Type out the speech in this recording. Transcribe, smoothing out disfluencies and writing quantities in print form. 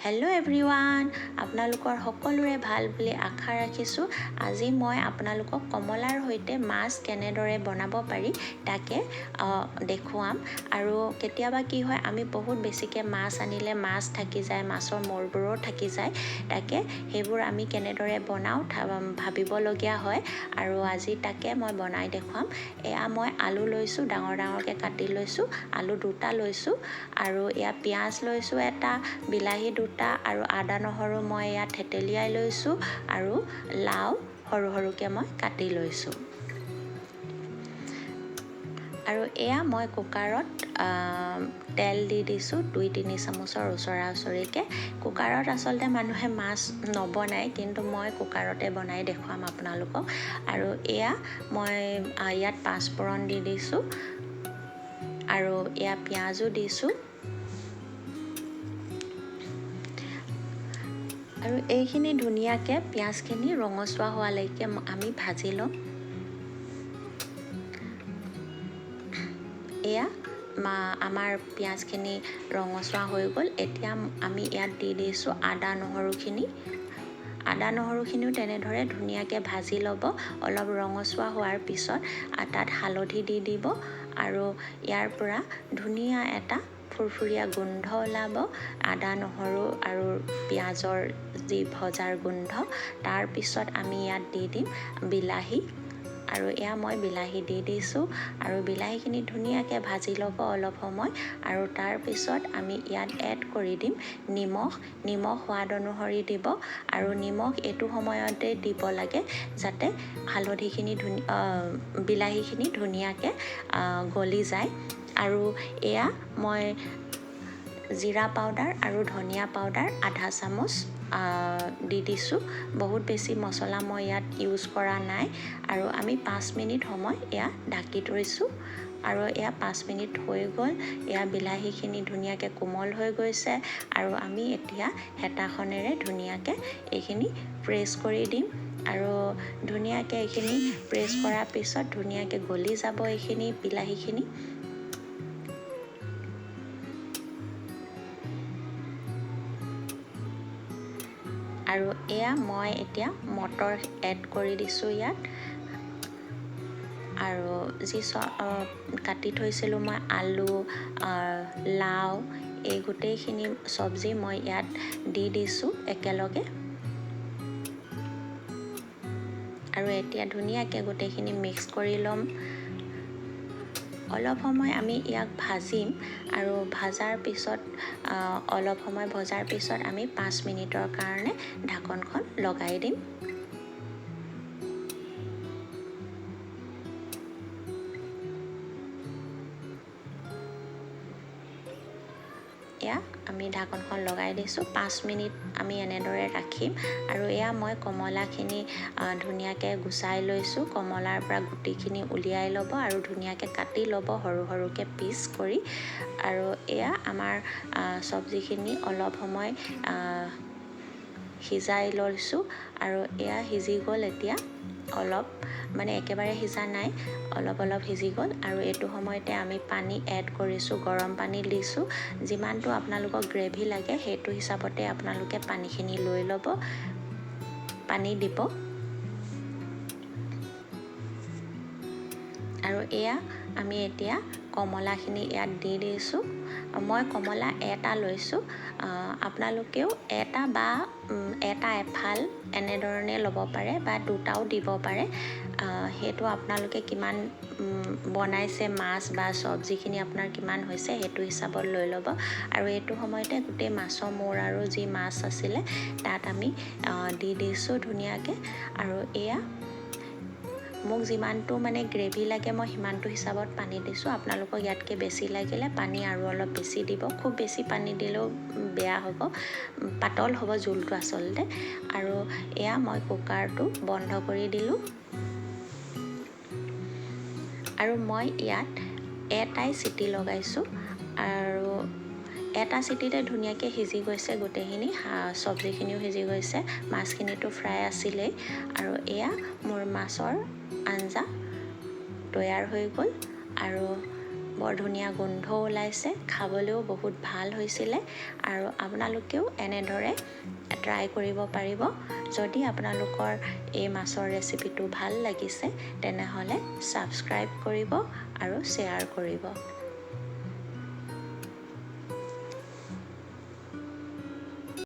Hello' everyone, আপোনালোকৰ সকলোৰে ভাল বুলি আশা ৰাখিছোঁ। আজি মই আপোনালোকক কমলাৰ সৈতে মাছ কেনেদৰে বনাব পাৰি তাকে দেখুৱাম। আৰু কেতিয়াবা কি হয়, আমি বহুত বেছিকৈ মাছ আনিলে মাছ থাকি যায়, মাছৰ মূৰবোৰো থাকি যায়। তাকে সেইবোৰ আমি কেনেদৰে বনাওঁ ভাবিবলগীয়া হয়। আৰু আজি তাকে মই বনাই দেখুৱাম। এয়া মই আলু লৈছোঁ, ডাঙৰ ডাঙৰকৈ কাটি লৈছোঁ, আলু 2টা লৈছোঁ, আৰু এয়া পিঁয়াজ লৈছোঁ এটা, বিলাহী 2টা, আৰু আদা নহৰু মই ইয়াত থেতেলিয়াই লৈছোঁ, আৰু লাও সৰু সৰুকৈ মই কাটি লৈছোঁ। আৰু এয়া মই কুকাৰত তেল দি দিছোঁ 2-3 চামুচৰ ওচৰা ওচৰিকৈ। কুকাৰত আচলতে মানুহে মাছ নবনায়, কিন্তু মই কুকাৰতে বনাই দেখুৱাম আপোনালোকক। আৰু এয়া মই ইয়াত পাঁচফোৰণ দি দিছোঁ, আৰু এয়া পিঁয়াজো দিছোঁ। আৰু এইখিনি ধুনীয়াকৈ পিঁয়াজখিনি ৰঙচুৱা হোৱালৈকে আমি ভাজি ল'ম। এয়া আমাৰ পিঁয়াজখিনি ৰঙচুৱা হৈ গ'ল। এতিয়া আমি ইয়াত দি দিছোঁ আদা নহৰুখিনিও তেনেদৰে ধুনীয়াকৈ ভাজি ল'ব। অলপ ৰঙচুৱা হোৱাৰ পিছত তাত হালধি দি দিব, আৰু ইয়াৰ পৰা ধুনীয়া এটা ফুৰফুৰীয়া গোন্ধ ওলাব, আদা নহৰু আৰু পিঁয়াজৰ যি ভজাৰ গোন্ধ। তাৰপিছত আমি ইয়াত দি দিম বিলাহী, আৰু এয়া মই বিলাহী দি দিছোঁ, আৰু বিলাহীখিনি ধুনীয়াকৈ ভাজি ল'ব অলপ সময়। আৰু তাৰপিছত আমি ইয়াত এড কৰি দিম নিমখ সোৱাদ অনুসৰি দিব, আৰু নিমখ এইটো সময়তে দিব লাগে যাতে বিলাহীখিনি ধুনীয়াকৈ গলি যায়। আৰু এয়া মই জিৰা পাউডাৰ আৰু ধনিয়া পাউডাৰ আধা চামুচ দি দিছোঁ। বহুত বেছি মছলা মই ইয়াত ইউজ কৰা নাই। আৰু আমি 5 মিনিট সময় এয়া ঢাকি থৈছোঁ, আৰু এয়া 5 মিনিট হৈ গ'ল। এয়া বিলাহীখিনি ধুনীয়াকৈ কোমল হৈ গৈছে, আৰু আমি এতিয়া হেতাখনেৰে ধুনীয়াকৈ এইখিনি প্ৰেছ কৰি দিম। আৰু ধুনীয়াকৈ এইখিনি প্ৰেছ কৰাৰ পিছত ধুনীয়াকৈ গলি যাব এইখিনি বিলাহীখিনি। আৰু এয়া মই এতিয়া মটৰ এড কৰি দিছোঁ ইয়াত, আৰু যি কাটি থৈছিলোঁ মই আলু, লাও, এই গোটেইখিনি চব্জি মই ইয়াত দি দিছোঁ একেলগে। আৰু এতিয়া ধুনীয়াকৈ গোটেইখিনি মিক্স কৰি ল'ম। অলপ সময় আমি ইয়াক ভাজিম, আৰু অলপ সময় ভজাৰ পিছত আমি 5 মিনিটৰ কাৰণে ঢাকনখন লগাই দিম। এয়া আমি ঢাকনখন লগাই দিছোঁ, 5 মিনিট আমি এনেদৰে ৰাখিম। আৰু এয়া মই কমলাখিনি ধুনীয়াকৈ গুচাই লৈছোঁ। কমলাৰ পৰা গুটিখিনি উলিয়াই ল'ব, আৰু ধুনীয়াকৈ কাটি ল'ব সৰু সৰুকৈ পিচ কৰি। আৰু এয়া আমাৰ চব্জিখিনি অলপ সময় সিজাই লৈছোঁ, আৰু এয়া সিজি গ'ল। এতিয়া অলপ একেবাৰে সিজা নাই, অলপ সিজি গ'ল। আৰু এইটো সময়তে আমি পানী এড কৰিছোঁ, গৰম পানী দিছোঁ। যিমানটো আপোনালোকক গ্ৰেভি লাগে সেইটো হিচাপতে আপোনালোকে পানীখিনি লৈ ল'ব, পানী দিব। আৰু এয়া আমি এতিয়া কমলাখিনি ইয়াত দি দিছোঁ। মই কমলা এটা লৈছোঁ, আপোনালোকেও এটা বা এফাল এনেধৰণে ল'ব পাৰে, বা 2টাও দিব পাৰে। সেইটো আপোনালোকে কিমান বনাইছে, মাছ বা চব্জিখিনি আপোনাৰ কিমান হৈছে সেইটো হিচাপত লৈ ল'ব। আৰু এইটো সময়তে গোটেই মাছৰ মূৰ আৰু যি মাছ আছিলে তাত আমি দি দিছোঁ ধুনীয়াকৈ। আৰু এয়া মোক যিমানটো গ্ৰেভি লাগে মই সিমানটো হিচাপত পানী দিছোঁ। আপোনালোকক ইয়াতকৈ বেছি লাগিলে পানী আৰু অলপ বেছি দিব। খুব বেছি পানী দিলেও বেয়া হ'ব, পাতল হ'ব জোলটো আচলতে। আৰু এয়া মই কুকাৰটো বন্ধ কৰি দিলোঁ, আৰু মই ইয়াত এটাই চিটি লগাইছোঁ। আৰু এটা চিটিতে ধুনীয়াকৈ সিজি গৈছে গোটেইখিনি, চব্জিখিনিও সিজি গৈছে, মাছখিনিতো ফ্ৰাই আছিলেই। আৰু এয়া মোৰ মাছৰ আঞ্জা তৈয়াৰ হৈ গ'ল। আৰু বৰ ধুনীয়া গোন্ধ ওলাইছে, খাবলৈও বহুত ভাল হৈছিলে। আৰু আপোনালোকেও এনেদৰে ট্ৰাই কৰিব পাৰিব। যদি আপোনালোকৰ এই মাছৰ ৰেচিপিটো ভাল লাগিছে তেনেহ'লে ছাবস্ক্ৰাইব কৰিব আৰু শ্বেয়াৰ কৰিব।